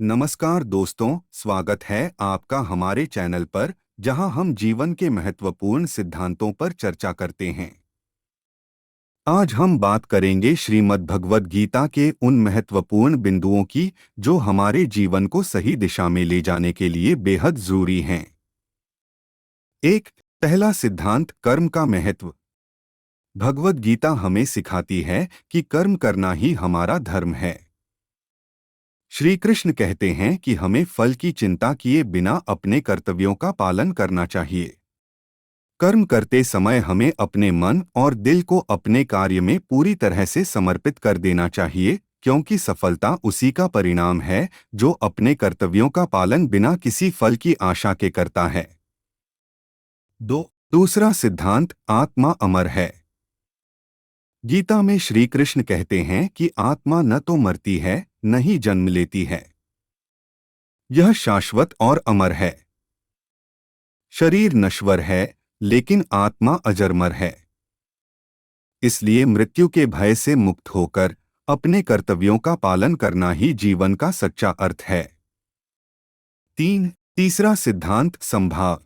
नमस्कार दोस्तों, स्वागत है आपका हमारे चैनल पर, जहां हम जीवन के महत्वपूर्ण सिद्धांतों पर चर्चा करते हैं। आज हम बात करेंगे श्रीमद् भगवद गीता के उन महत्वपूर्ण बिंदुओं की जो हमारे जीवन को सही दिशा में ले जाने के लिए बेहद जरूरी हैं। एक, पहला सिद्धांत, कर्म का महत्व। भगवद गीता हमें सिखाती है कि कर्म करना ही हमारा धर्म है। श्री कृष्ण कहते हैं कि हमें फल की चिंता किए बिना अपने कर्तव्यों का पालन करना चाहिए। कर्म करते समय हमें अपने मन और दिल को अपने कार्य में पूरी तरह से समर्पित कर देना चाहिए, क्योंकि सफलता उसी का परिणाम है जो अपने कर्तव्यों का पालन बिना किसी फल की आशा के करता है। दूसरा सिद्धांत, आत्मा अमर है। गीता में श्री कृष्ण कहते हैं कि आत्मा न तो मरती है, न ही जन्म लेती है। यह शाश्वत और अमर है। शरीर नश्वर है, लेकिन आत्मा अजरमर है। इसलिए मृत्यु के भय से मुक्त होकर अपने कर्तव्यों का पालन करना ही जीवन का सच्चा अर्थ है। तीसरा सिद्धांत, संभाव।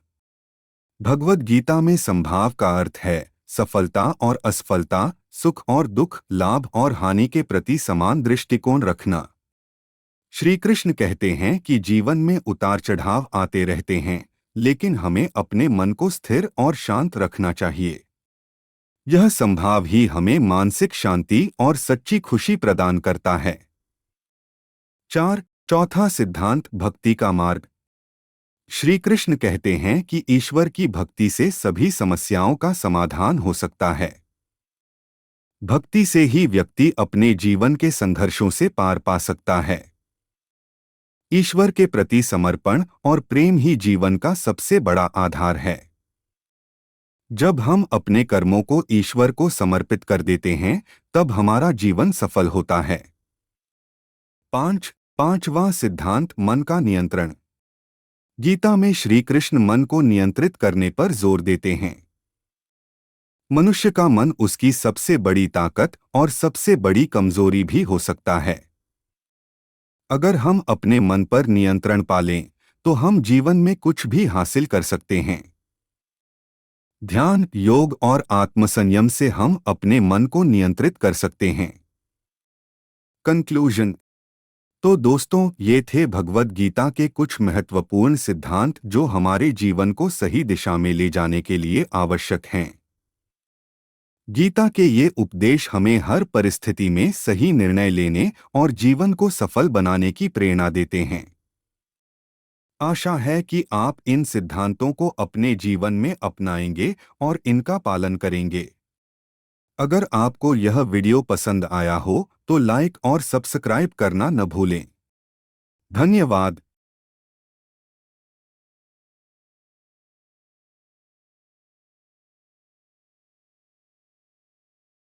भगवद गीता में संभाव का अर्थ है सफलता और असफलता, सुख और दुख, लाभ और हानि के प्रति समान दृष्टिकोण रखना। श्री कृष्ण कहते हैं कि जीवन में उतार चढ़ाव आते रहते हैं, लेकिन हमें अपने मन को स्थिर और शांत रखना चाहिए। यह संभाव ही हमें मानसिक शांति और सच्ची खुशी प्रदान करता है। चौथा सिद्धांत, भक्ति का मार्ग। श्री कृष्ण कहते हैं कि ईश्वर की भक्ति से सभी समस्याओं का समाधान हो सकता है। भक्ति से ही व्यक्ति अपने जीवन के संघर्षों से पार पा सकता है। ईश्वर के प्रति समर्पण और प्रेम ही जीवन का सबसे बड़ा आधार है। जब हम अपने कर्मों को ईश्वर को समर्पित कर देते हैं, तब हमारा जीवन सफल होता है। पांचवां सिद्धांत, मन का नियंत्रण। गीता में श्री कृष्ण मन को नियंत्रित करने पर जोर देते हैं। मनुष्य का मन उसकी सबसे बड़ी ताकत और सबसे बड़ी कमजोरी भी हो सकता है। अगर हम अपने मन पर नियंत्रण पा लें, तो हम जीवन में कुछ भी हासिल कर सकते हैं। ध्यान, योग और आत्मसंयम से हम अपने मन को नियंत्रित कर सकते हैं। कंक्लूजन। तो दोस्तों, ये थे भगवद गीता के कुछ महत्वपूर्ण सिद्धांत जो हमारे जीवन को सही दिशा में ले जाने के लिए आवश्यक हैं। गीता के ये उपदेश हमें हर परिस्थिति में सही निर्णय लेने और जीवन को सफल बनाने की प्रेरणा देते हैं। आशा है कि आप इन सिद्धांतों को अपने जीवन में अपनाएंगे और इनका पालन करेंगे। अगर आपको यह वीडियो पसंद आया हो तो लाइक और सब्सक्राइब करना न भूलें। धन्यवाद।